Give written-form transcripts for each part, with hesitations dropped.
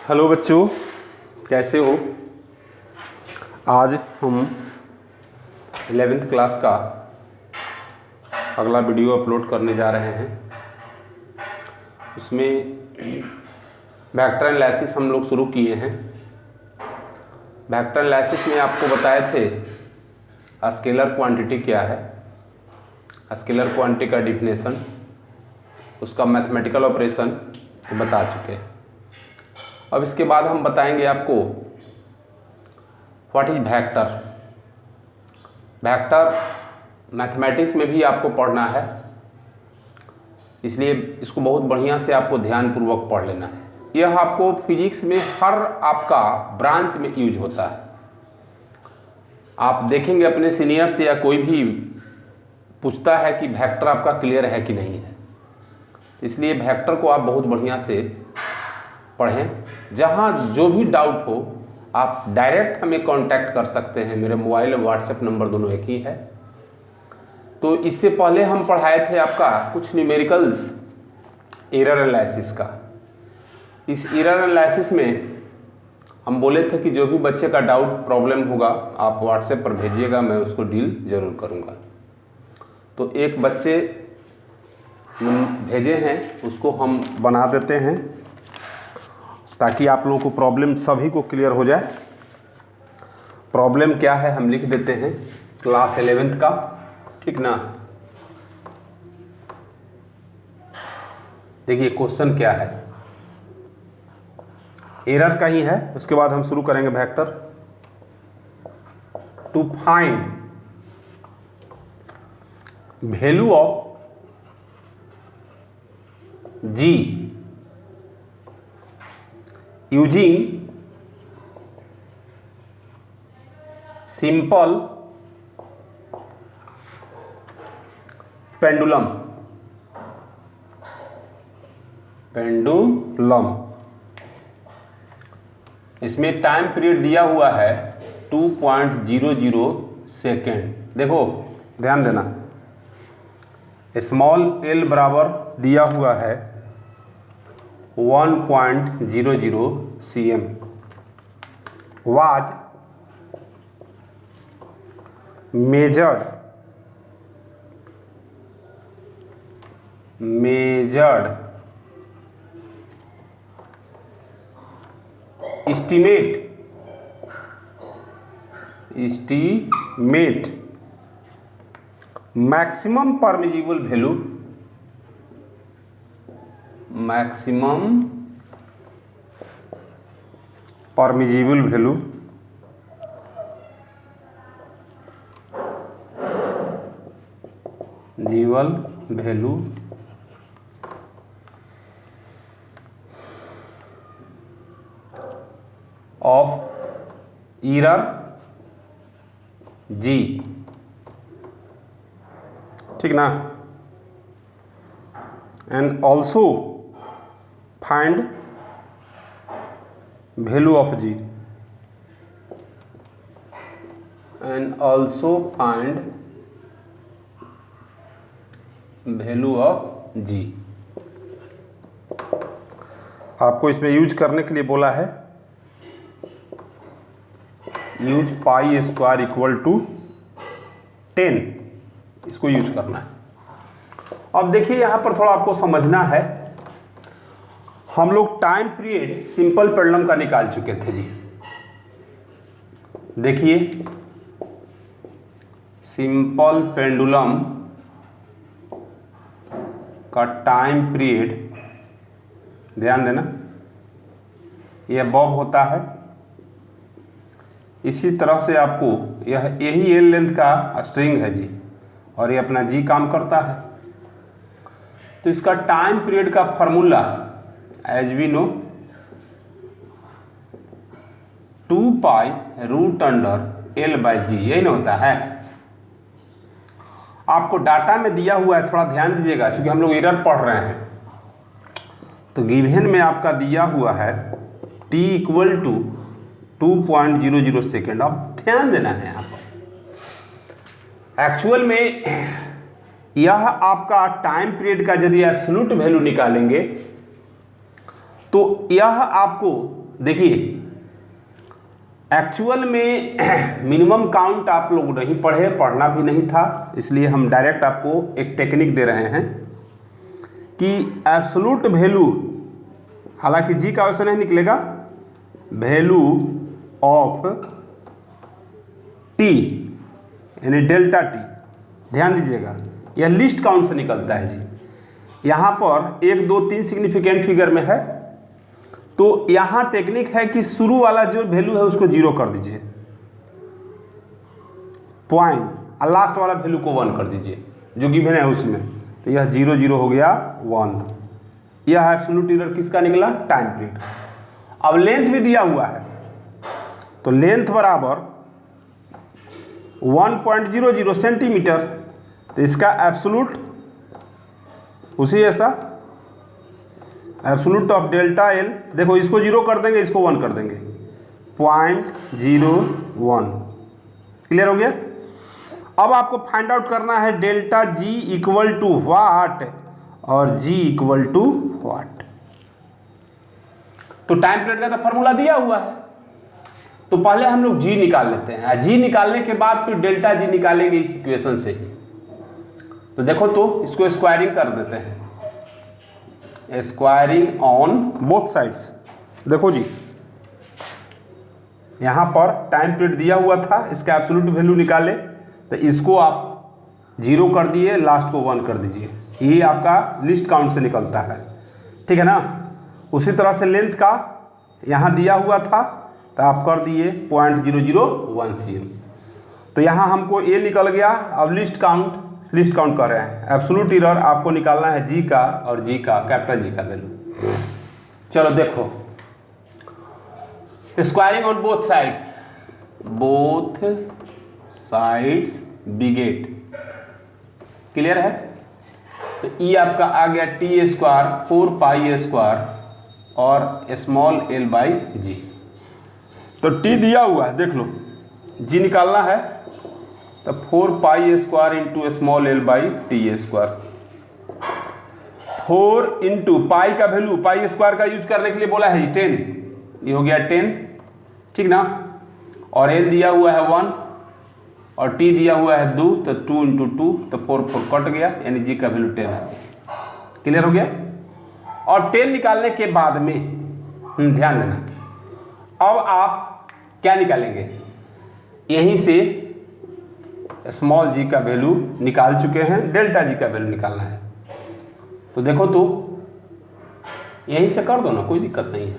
Hello बच्चों, कैसे हो। आज हम 11th क्लास का अगला वीडियो अपलोड करने जा रहे हैं। उसमें वेक्टर एनालिसिस हम लोग शुरू किए हैं। वेक्टर एनालिसिस में आपको बताए थे स्केलर क्वांटिटी क्या है, स्केलर क्वांटिटी का डिफिनेशन, उसका मैथमेटिकल ऑपरेशन बता चुके हैं। अब इसके बाद हम बताएंगे आपको what is vector. Vector mathematics में भी आपको पढ़ना है, इसलिए इसको बहुत बढ़िया से आपको ध्यानपूर्वक पढ़ लेना है। यह आपको फिजिक्स में हर आपका ब्रांच में यूज होता है। आप देखेंगे अपने सीनियर से या कोई भी पूछता है कि वेक्टर आपका क्लियर है कि नहीं है, इसलिए वेक्टर को आप बहुत बढ़िया से पढ़ें। जहाँ जो भी डाउट हो आप डायरेक्ट हमें कांटेक्ट कर सकते हैं। मेरे मोबाइल और व्हाट्सएप नंबर दोनों एक ही है। तो इससे पहले हम पढ़ाए थे आपका कुछ न्यूमेरिकल्स एरर एनालिसिस का। इस एरर एनालिसिस में हम बोले थे कि जो भी बच्चे का डाउट प्रॉब्लम होगा आप व्हाट्सएप पर भेजिएगा, मैं उसको डील जरूर करूँगा। तो एक बच्चे भेजे हैं, उसको हम बना देते हैं ताकि आप लोगों को प्रॉब्लम सभी को क्लियर हो जाए। प्रॉब्लम क्या है हम लिख देते हैं, क्लास 11th का, ठीक ना। देखिए क्वेश्चन क्या है, एरर का ही है। उसके बाद हम शुरू करेंगे vector. To find value of G using simple pendulum इसमें टाइम पीरियड दिया हुआ है 2.00 सेकेंड। देखो ध्यान देना, स्मॉल l बराबर दिया हुआ है 1.00 cm। was measured estimate maximum permissible value of error G, ठीक ना। and also find value of G and also find value of G। आपको इसमें यूज करने के लिए बोला है, use pi square equal to 10, इसको यूज करना है। अब देखिए यहां पर थोड़ा आपको समझना है। हम लोग टाइम पीरियड सिंपल पेंडुलम का निकाल चुके थे जी। देखिए सिंपल पेंडुलम का टाइम पीरियड, ध्यान देना, यह बॉब होता है। इसी तरह से आपको यही एल लेंथ का स्ट्रिंग है जी, और ये अपना जी काम करता है। तो इसका टाइम पीरियड का formula as we know 2π√L/G, यही ना होता है। आपको डाटा में दिया हुआ है, थोड़ा ध्यान दीजिएगा क्योंकि हम लोग एरर पढ़ रहे हैं। तो गिवन में आपका दिया हुआ है t इक्वल टू 2.00 सेकेंड। अब ध्यान देना है यहाँ पर, एक्चुअल में यह आपका टाइम पीरियड का यदि एब्सोल्यूट वैल्यू निकालेंगे तो यह आपको देखिए एक्चुअल में मिनिमम काउंट आप लोग नहीं पढ़े, पढ़ना भी नहीं था, इसलिए हम डायरेक्ट आपको एक टेक्निक दे रहे हैं कि एब्सोल्यूट वैल्यू, हालांकि जी का वैसे नहीं निकलेगा, वैल्यू ऑफ टी यानी डेल्टा टी, ध्यान दीजिएगा यह लिस्ट काउंट से निकलता है जी। यहाँ पर 1 2 3 सिग्निफिकेंट फिगर में है, तो यहाँ टेक्निक है कि शुरू वाला जो वैल्यू है उसको 0 कर दीजिए, पॉइंट, और लास्ट वाला वैल्यू को 1 कर दीजिए जो गिवन है उसमें, तो यह 0 0 हो गया 1। यह एब्सोल्यूट एरर किसका निकला? Time period. अब लेंथ भी दिया हुआ है, तो लेंथ बराबर 1.00 सेंटीमीटर, तो इसका एब्सोल्यूट उसी ऐसा एब्सोल्यूट ऑफ डेल्टा एल, देखो इसको 0 कर देंगे, इसको 1 कर देंगे, 0.01। क्लियर हो गया? अब आपको फाइंड आउट करना है डेल्टा जी इक्वल टू वाट और जी इक्वल टू वाट। तो टाइम पीरियड का तो फॉर्मूला दिया हुआ है, तो पहले हम लोग जी निकाल लेते हैं। जी निकालने के बाद फिर डेल्टा जी निकालेंगे इस इक्वेशन से ही। तो देखो तो इसको स्क्वायरिंग कर देते हैं, स्क्वायरिंग ऑन बोथ साइड्स। देखो जी यहाँ पर टाइम पीरियड दिया हुआ था, इसका एब्सोल्यूट वैल्यू निकाले, तो इसको आप 0 कर दिए, लास्ट को 1 कर दीजिए, ये आपका लिस्ट काउंट से निकलता है, ठीक है ना। उसी तरह से लेंथ का यहाँ दिया हुआ था, तो आप कर दिए 0.001 cm, तो यहाँ हमको ये निकल गया। अब लिस्ट काउंट कर रहे हैं, एब्सोल्यूट एरर आपको निकालना है जी का और जी का, कैपिटल जी का वैल्यू। चलो देखो, squaring on both sides बिगेट, clear है। तो ई आपका आ गया टी स्क्वायर 4 पाई स्क्वायर और स्मॉल एल बाई जी। तो टी दिया हुआ है, देख लो, जी निकालना है, तो 4 pi square into small L by T square, 4 into pi का वैल्यू, पाई स्क्वायर का यूज करने के लिए बोला है 10, ये हो गया 10, ठीक ना। और एल दिया हुआ है 1 और टी दिया हुआ है 2, तो 2 इंटू 2, तो 4 4 कट गया, यानी जी का वैल्यू 10 है। क्लियर हो गया। और 10 निकालने के बाद में ध्यान देना, अब आप क्या निकालेंगे, यहीं से स्मॉल जी का वैल्यू निकाल चुके हैं, डेल्टा जी का वैल्यू निकालना है। तो देखो तो यहीं से कर दो ना, कोई दिक्कत नहीं है,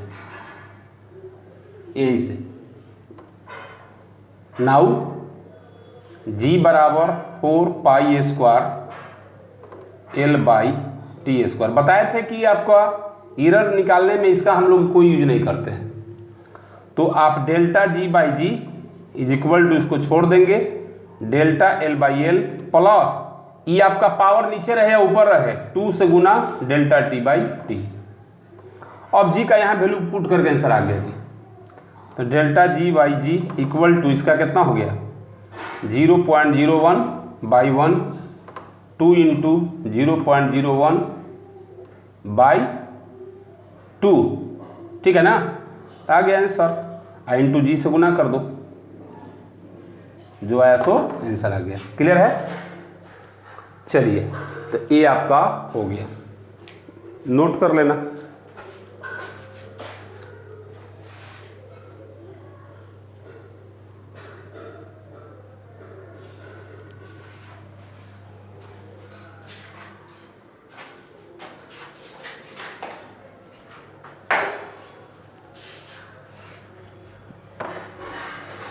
यहीं से। नाउ जी बराबर 4 pi square L by T square. बताए थे कि आपका एरर निकालने में इसका हम लोग कोई यूज नहीं करते हैं, तो आप delta G by G is equal to, इसको छोड़ देंगे, delta L by L plus E आपका पावर नीचे रहे या ऊपर रहे, 2 से गुना डेल्टा टी बाई टी। अब जी का यहाँ वैल्यू पुट करके आंसर आ गया जी, तो delta G by G equal to, इसका कितना हो गया 0.01 बाई 1, 2 इंटू 0.01 बाई 2, ठीक है ना, आ गया आंसर। आई इंटू जी से गुना कर दो, जो आया सो आंसर आ गया। क्लियर है। चलिए, तो ये आपका हो गया, नोट कर लेना।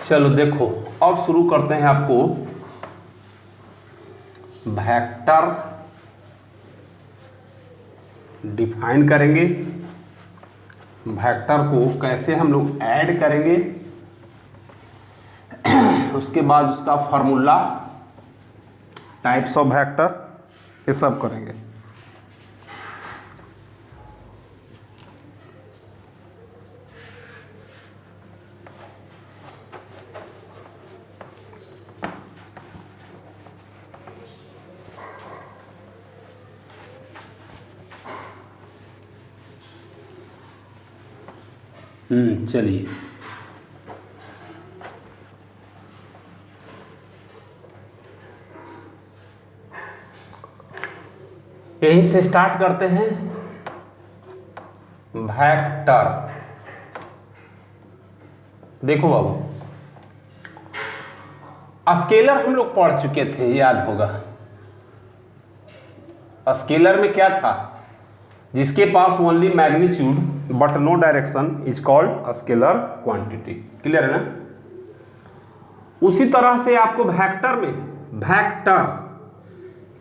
चलो देखो, अब शुरू करते हैं, आपको वेक्टर डिफाइन करेंगे, वेक्टर को कैसे हम लोग ऐड करेंगे, उसके बाद उसका फार्मूला, टाइप्स ऑफ वेक्टर, ये सब करेंगे। चलिए यहीं से स्टार्ट करते हैं। वेक्टर, देखो बाबू, स्केलर हम लोग पढ़ चुके थे, याद होगा। स्केलर में क्या था? जिसके पास only magnitude but no direction is called scalar quantity. Clear है ना? उसी तरह से आपको वेक्टर में, वेक्टर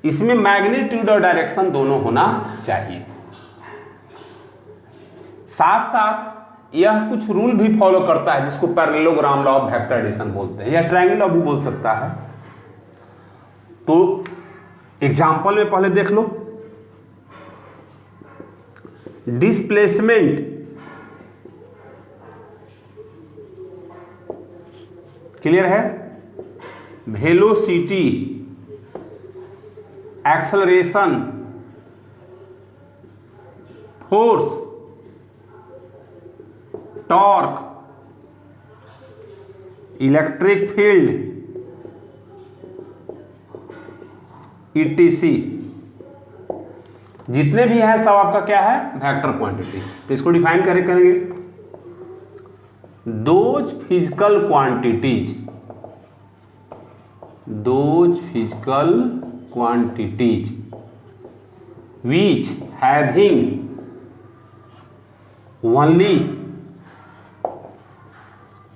इसमें मैग्नीट्यूड और डायरेक्शन दोनों होना चाहिए। साथ साथ यह कुछ रूल भी फॉलो करता है जिसको parallelogram law of vector addition बोलते हैं, या ट्रायंगल लॉ भी बोल सकता है। तो एग्जांपल में पहले देख लो। डिस्प्लेसमेंट क्लियर है? Velocity, acceleration, force, torque, electric field, etc, जितने भी हैं सब आपका क्या है? Vector quantity. तो इसको डिफाइन करेंगे। Those physical quantities, those physical quantities which having only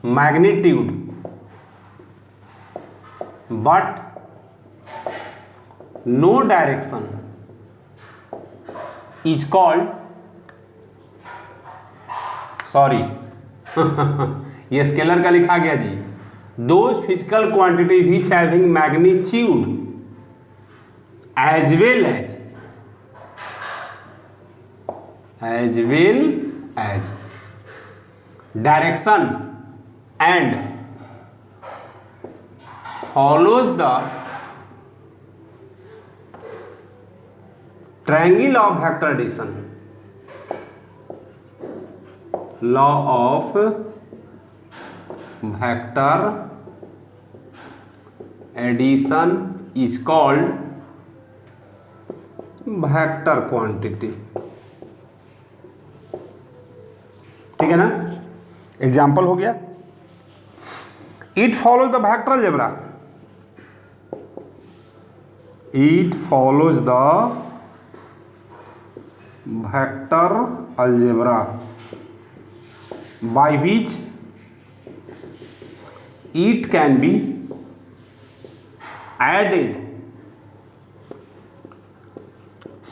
magnitude but no direction is called, sorry ये स्केलर का लिखा गया जी। Those physical quantity which having magnitude as well as direction and follows the triangle of vector addition, law of vector addition is called vector quantity. ठीक है ना? Example हो गया। It follows the vector algebra, it follows the vector algebra by which it can be added,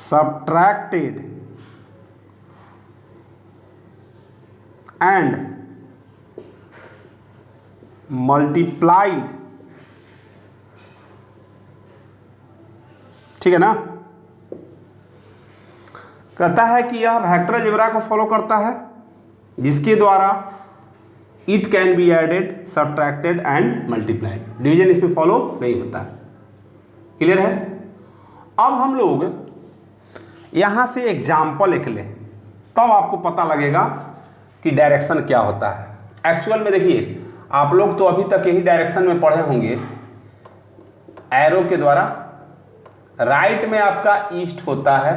subtracted and multiplied। ठीक है ना? कहता है कि यह वेक्टर अलजेब्रा को फॉलो करता है जिसके द्वारा it can be added, subtracted and multiplied. Division इसमें फॉलो नहीं होता है। क्लियर है? अब हम लोग यहां से एग्जाम्पल एक ले, तब आपको पता लगेगा कि डायरेक्शन क्या होता है। एक्चुअल में देखिए, आप लोग तो अभी तक यही डायरेक्शन में पढ़े होंगे, एरो के द्वारा। राइट में आपका ईस्ट होता है,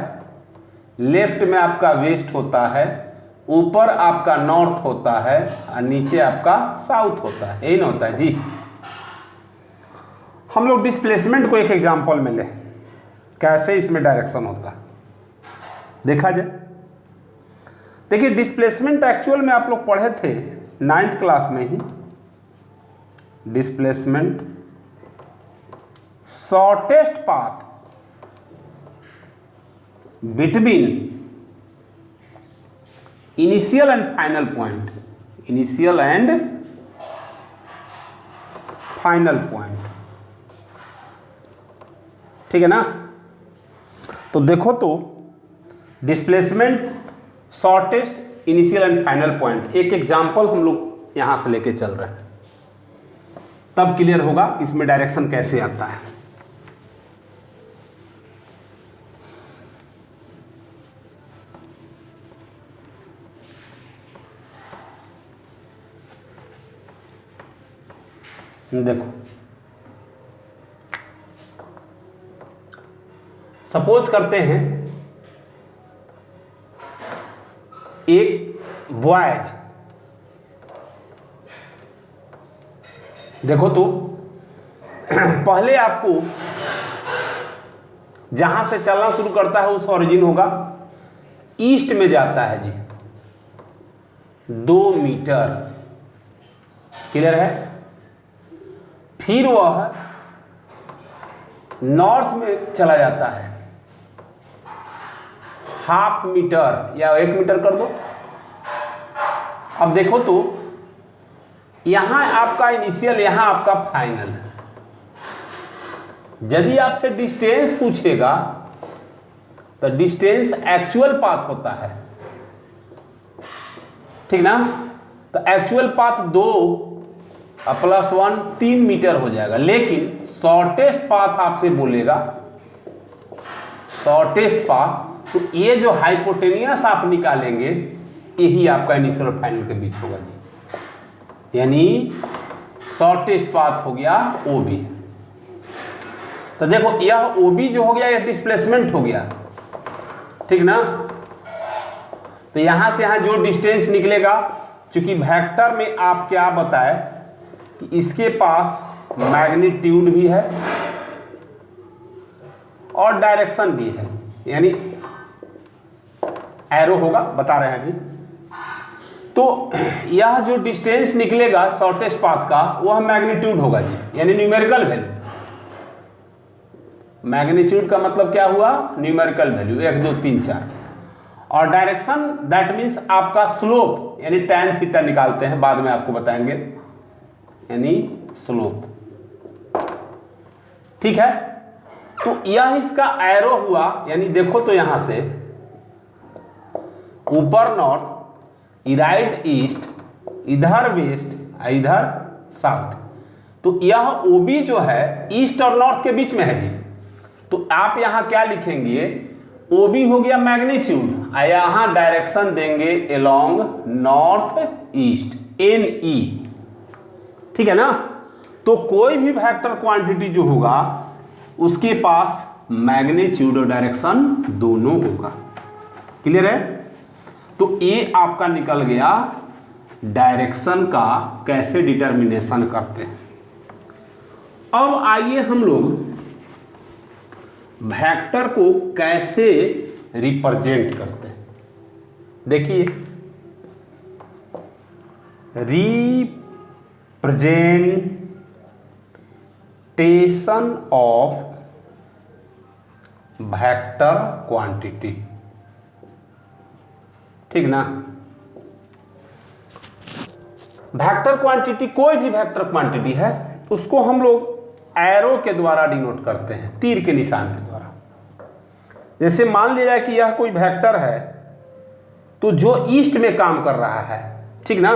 लेफ्ट में आपका वेस्ट होता है, ऊपर आपका नॉर्थ होता है और नीचे आपका साउथ होता है। यही ना होता है जी। हम लोग डिस्प्लेसमेंट को एक एग्जाम्पल में ले, कैसे इसमें डायरेक्शन होता है देखा जाए। देखिए, डिस्प्लेसमेंट एक्चुअल में आप लोग पढ़े थे 9th क्लास में ही। Displacement shortest path between initial and final point, initial and final point. ठीक है ना? तो देखो, तो displacement shortest, initial and final point, एक एग्जाम्पल हम लोग यहां से लेके चल रहे हैं, तब क्लियर होगा इसमें डायरेक्शन कैसे आता है। देखो सपोज करते हैं एक वॉयज, देखो तो पहले आपको जहां से चलना शुरू करता है उस ओरिजिन होगा, ईस्ट में जाता है जी 2 मीटर, क्लियर है। फिर वह नॉर्थ में चला जाता है 1/2 मीटर या 1 मीटर कर दो। अब देखो तो यहां आपका इनिशियल, यहां आपका फाइनल है। यदि आपसे डिस्टेंस पूछेगा तो डिस्टेंस एक्चुअल पाथ होता है, ठीक ना। तो एक्चुअल पाथ 2 + 1 3 मीटर हो जाएगा। लेकिन शॉर्टेस्ट पाथ आपसे बोलेगा, शॉर्टेस्ट पाथ, तो ये जो हाइपोटेनियस आप निकालेंगे यही आपका इनिशियल और फाइनल के बीच होगा जी, यानी शॉर्टेस्ट पाथ हो गया OB। तो देखो यह OB जो हो गया यह डिस्प्लेसमेंट हो गया, ठीक ना। तो यहां से यहां जो डिस्टेंस निकलेगा, चूंकि वेक्टर में आप क्या बताए कि इसके पास मैग्नीट्यूड भी है और डायरेक्शन भी है, यानी एरो होगा, बता रहे हैं अभी। तो यह जो डिस्टेंस निकलेगा शॉर्टेस्ट पाथ का वह मैग्नीट्यूड होगा जी, यानी न्यूमेरिकल वैल्यू। मैग्नीट्यूड का मतलब क्या हुआ, न्यूमेरिकल वैल्यू 1 2 3 4। और डायरेक्शन दैट मीन्स आपका स्लोप, यानी tan थीटा निकालते हैं, बाद में आपको बताएंगे, यानी स्लोप, ठीक है। तो यह इसका एरो हुआ, यानी देखो तो यहां से ऊपर नॉर्थ, राइट ईस्ट, इधर वेस्ट, इधर साउथ। तो यह OB जो है ईस्ट और नॉर्थ के बीच में है जी। तो आप यहां क्या लिखेंगे, OB हो गया मैग्नीट्यूड, यहां डायरेक्शन देंगे अलोंग नॉर्थ ईस्ट, NE, ठीक है ना। तो कोई भी वेक्टर क्वांटिटी जो होगा उसके पास मैग्नीट्यूड और डायरेक्शन दोनों होगा, क्लियर है। तो ये आपका निकल गया डायरेक्शन का कैसे डिटर्मिनेशन करते हैं। अब आइए हम लोग वेक्टर को कैसे रिप्रेजेंट करते हैं। देखिए रिप्रेजेंटेशन ऑफ वेक्टर क्वांटिटी, ठीक ना। वेक्टर क्वांटिटी, कोई भी वेक्टर क्वांटिटी है उसको हम लोग एरो के द्वारा डिनोट करते हैं, तीर के निशान के द्वारा। जैसे मान लिया जाए कि यह कोई वेक्टर है तो जो ईस्ट में काम कर रहा है, ठीक ना,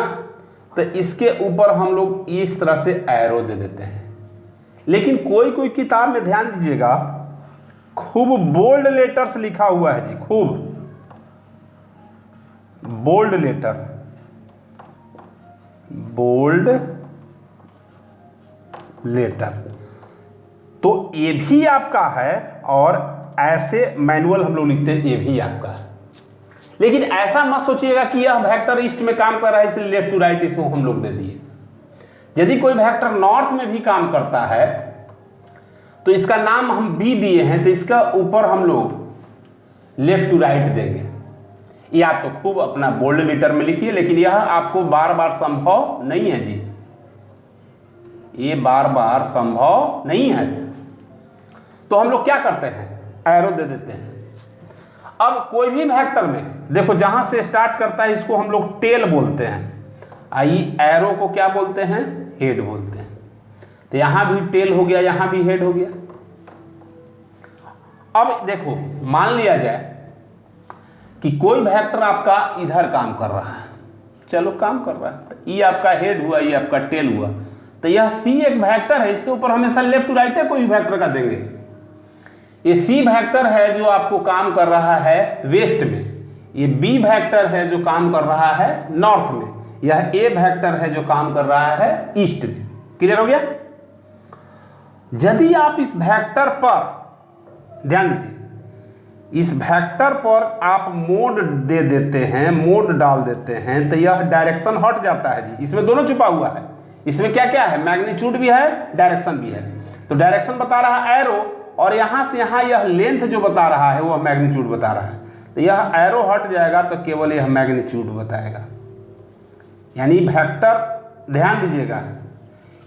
तो इसके ऊपर हम लोग इस तरह से एरो दे देते हैं। लेकिन कोई कोई किताब में ध्यान दीजिएगा खूब बोल्ड लेटर्स लिखा हुआ है जी, खूब बोल्ड लेटर, बोल्ड लेटर। तो ये भी आपका है और ऐसे मैनुअल हम लोग लिखते हैं, ये भी आपका है। लेकिन ऐसा मत सोचिएगा कि यह वेक्टर ईस्ट में काम कर रहा है इसलिए लेफ्ट टू राइट इसको हम लोग दे दिए। यदि कोई वेक्टर नॉर्थ में भी काम करता है तो इसका नाम हम B दिए हैं, तो इसका ऊपर हम लोग लेफ्ट टू राइट देंगे। या तो खूब अपना बोल्ड लेटर में लिखिए, लेकिन यह आपको बार बार संभव नहीं है जी, ये बार बार संभव नहीं है। तो हम लोग क्या करते हैं, एरो दे देते हैं। अब कोई भी वेक्टर में देखो जहां से स्टार्ट करता है इसको हम लोग टेल बोलते हैं, आई एरो को क्या बोलते हैं, हेड बोलते हैं। तो यहां भी टेल हो गया, यहां भी हेड हो गया। अब देखो मान लिया जाए कि कोई वेक्टर आपका इधर काम कर रहा है, चलो काम कर रहा है, तो ये आपका हेड हुआ, ये आपका टेल हुआ। तो यह C एक वेक्टर है, इसके ऊपर हमेशा लेफ्ट टू राइट है कोई वेक्टर का देंगे। ये C वेक्टर है जो आपको काम कर रहा है वेस्ट में, ये B वेक्टर है जो काम कर रहा है नॉर्थ में, यह A वेक्टर है जो काम कर रहा है ईस्ट में। क्लियर हो गया। यदि आप इस वेक्टर पर ध्यान दीजिए, इस वेक्टर पर आप मोड दे देते हैं, मोड डाल देते हैं, तो यह डायरेक्शन हट जाता है जी। इसमें दोनों छुपा हुआ है। इसमें क्या क्या है, मैग्नीट्यूड भी है, डायरेक्शन भी है। तो डायरेक्शन बता रहा है एरो, और यहाँ से यहाँ यह लेंथ जो बता रहा है वह मैग्नीट्यूड बता रहा है। तो यह एरो हट जाएगा तो केवल यह मैग्नीट्यूड बताएगा। यानी वेक्टर, ध्यान दीजिएगा,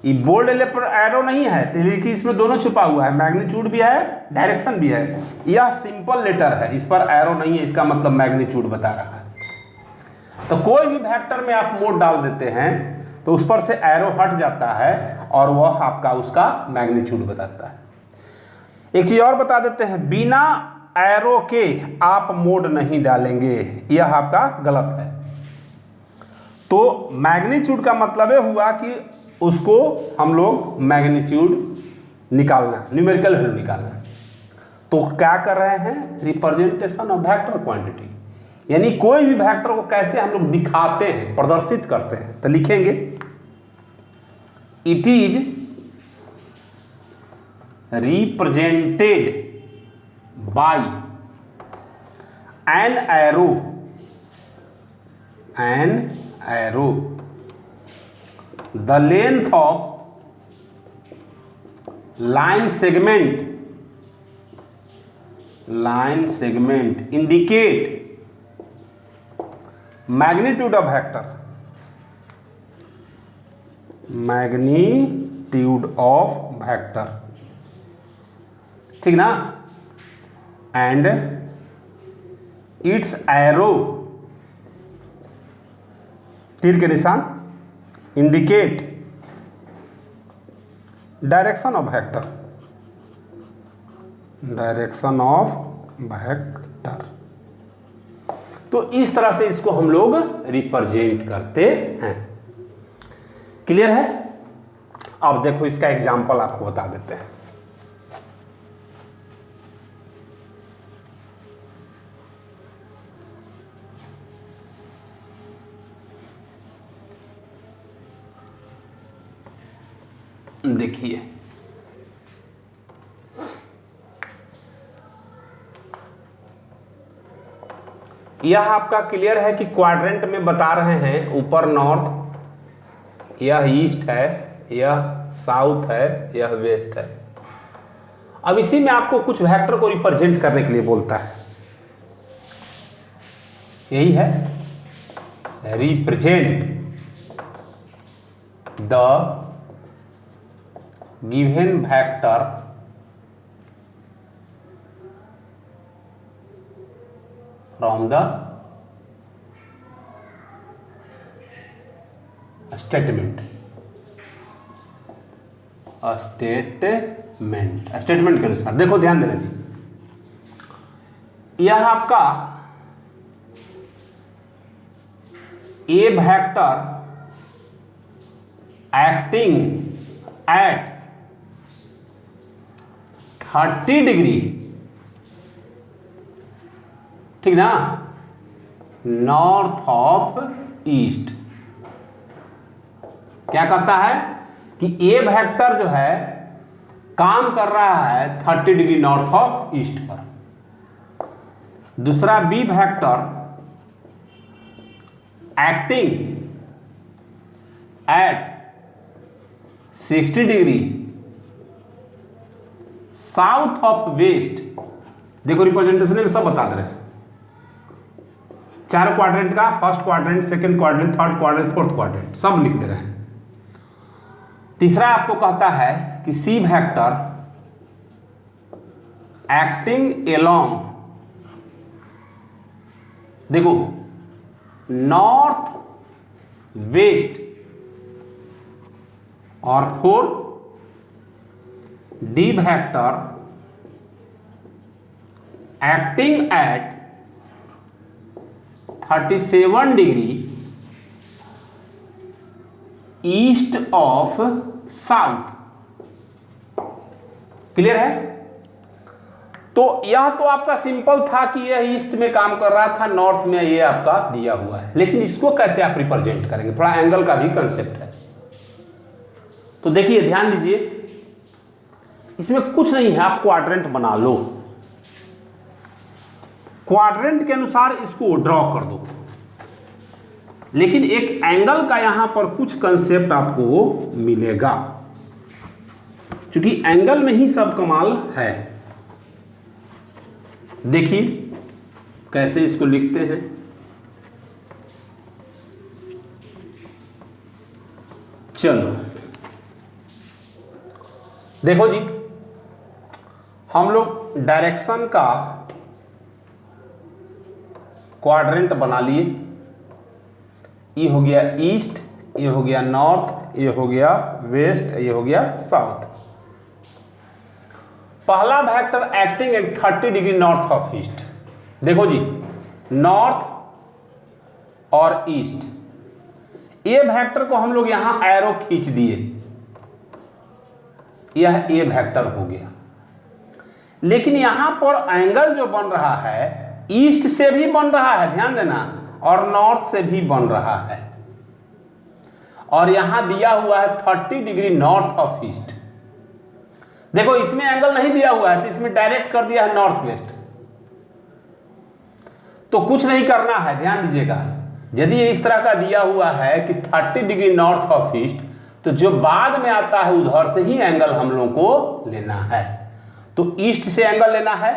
ये बोल्ड ले पर एरो नहीं है, लेकिन इसमें दोनों छुपा हुआ है, मैग्नीट्यूड भी है, डायरेक्शन भी है। यह सिंपल लेटर है, इस पर एरो नहीं है, इसका मतलब मैग्नीट्यूड बता रहा है। तो कोई भी वेक्टर में आप मोड डाल देते हैं तो उस पर से एरो हट जाता है और वह आपका उसका मैग्नीट्यूड बताता है। एक चीज और बता देते हैं, बिना एरो के आप मोड नहीं डालेंगे, यह आपका गलत है। तो मैग्नीट्यूड का मतलब ये हुआ कि उसको हम लोग मैग्नीट्यूड निकालना, न्यूमेरिकल वैल्यू निकालना। तो क्या कर रहे हैं, रिप्रेजेंटेशन ऑफ वेक्टर क्वांटिटी, यानी कोई भी वेक्टर को कैसे हम लोग दिखाते हैं, प्रदर्शित करते हैं। तो लिखेंगे it is represented by an arrow the length of line segment indicate magnitude of vector, ठीक ना, and its arrow, तीर के निशान, इंडिकेट डायरेक्शन ऑफ वेक्टर, तो इस तरह से इसको हम लोग रिप्रेजेंट करते हैं। क्लियर है? अब देखो इसका एग्जांपल आपको बता देते हैं। देखिए, यह आपका क्लियर है कि क्वाड्रेंट में बता रहे हैं, ऊपर नॉर्थ, यह ईस्ट है, यह साउथ है, यह वेस्ट है। अब इसी में आपको कुछ वेक्टर को रिप्रेजेंट करने के लिए बोलता है, यही है represent the given vector from the statement के अनुसार। देखो ध्यान देना जी, यह आपका ए वेक्टर एक्टिंग एट 30 डिग्री, ठीक ना, नॉर्थ ऑफ ईस्ट। क्या कहता है कि ए वेक्टर जो है काम कर रहा है 30 डिग्री नॉर्थ ऑफ ईस्ट पर। दूसरा B vector acting at 60 degree south of west. देखो रिप्रेजेंटेशन में सब बता दे रहे हैं, चार क्वाड्रेंट का, first quadrant, second quadrant, third quadrant, fourth quadrant सब लिख दे रहे हैं। तीसरा आपको कहता है कि सी वेक्टर एक्टिंग एलोंग, देखो नॉर्थ वेस्ट, और fourth D vector acting eight 37 degree east of south. Clear है? तो यह तो आपका सिंपल था कि यह ईस्ट में काम कर रहा था, नॉर्थ में ये आपका दिया हुआ है, लेकिन इसको कैसे आप रिप्रेजेंट करेंगे, थोड़ा एंगल का भी कंसेप्ट है। तो देखिए ध्यान दीजिए, इसमें कुछ नहीं है, आप क्वाड्रेंट बना लो, क्वाड्रेंट के अनुसार इसको ड्रॉ कर दो। लेकिन एक एंगल का यहां पर कुछ कंसेप्ट आपको मिलेगा, क्योंकि एंगल में ही सब कमाल है। देखिए कैसे इसको लिखते हैं। चलो देखो जी, हम लोग डायरेक्शन का क्वाड्रेंट बना लिए। ये हो गया ईस्ट, ये हो गया नॉर्थ, ये हो गया वेस्ट, ये हो गया साउथ। पहला vector acting eight 30 degree north of east. देखो जी, नॉर्थ और ईस्ट, ये वेक्टर को हम लोग यहां एरो खींच दिए, यह ए वेक्टर हो गया। लेकिन यहां पर एंगल जो बन रहा है ईस्ट से भी बन रहा है, ध्यान देना, और नॉर्थ से भी बन रहा है, और यहां दिया हुआ है 30 डिग्री नॉर्थ ऑफ ईस्ट। देखो इसमें एंगल नहीं दिया हुआ है तो इसमें डायरेक्ट कर दिया है नॉर्थ वेस्ट। तो कुछ नहीं करना है, ध्यान दीजिएगा। यदि इस तरह का दिया हुआ है कि 30 डिग्री नॉर्थ ऑफ ईस्ट, तो जो बाद में आता है उधर से ही एंगल हम लोग को लेना है। तो ईस्ट से एंगल लेना है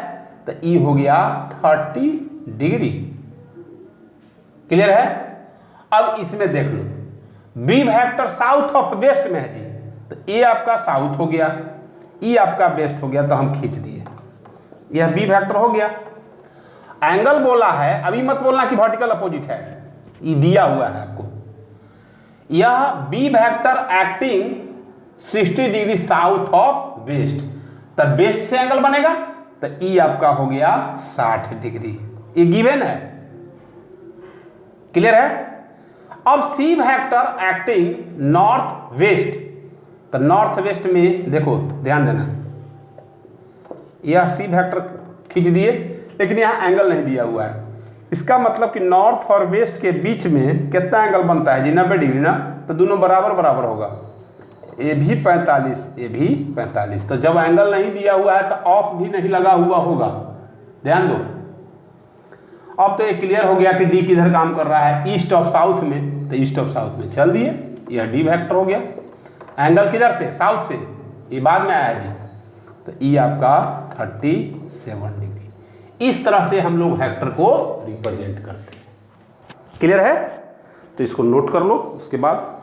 तो ई हो गया 30 डिग्री। क्लियर है? अब इसमें देख लो, B vector south of west में है जी, तो ए आपका साउथ हो गया, ई आपका वेस्ट हो गया, तो हम खींच दिए, यह बी वेक्टर हो गया। एंगल बोला है, अभी मत बोलना कि वर्टिकल अपोजिट है, ये दिया हुआ है आपको। यह B vector acting 60 degree south of west, तब वेस्ट से एंगल बनेगा तो ई आपका हो गया 60 डिग्री, ये गिवन है। क्लियर है? अब C vector acting north west, तो नॉर्थ वेस्ट में देखो ध्यान देना, यह सी वेक्टर खींच दिए, लेकिन यहां एंगल नहीं दिया हुआ है। इसका मतलब कि नॉर्थ और वेस्ट के बीच में कितना एंगल बनता है जी? 90 डिग्री ना, तो दोनों बराबर बराबर होगा, ये भी 45, ये भी 45। तो जब एंगल नहीं दिया हुआ है तो ऑफ भी नहीं लगा हुआ होगा, ध्यान दो। अब तो ये क्लियर हो गया कि डी किधर काम कर रहा है, ईस्ट ऑफ साउथ में, तो ईस्ट ऑफ साउथ में चल दिए, यह डी वेक्टर हो गया। एंगल किधर से? साउथ से, ये बाद में आया जी, तो ई आपका 37 डिग्री। इस तरह से हम लोग वेक्टर को रिप्रेजेंट करते हैं। क्लियर है? तो इसको नोट कर लो, उसके बाद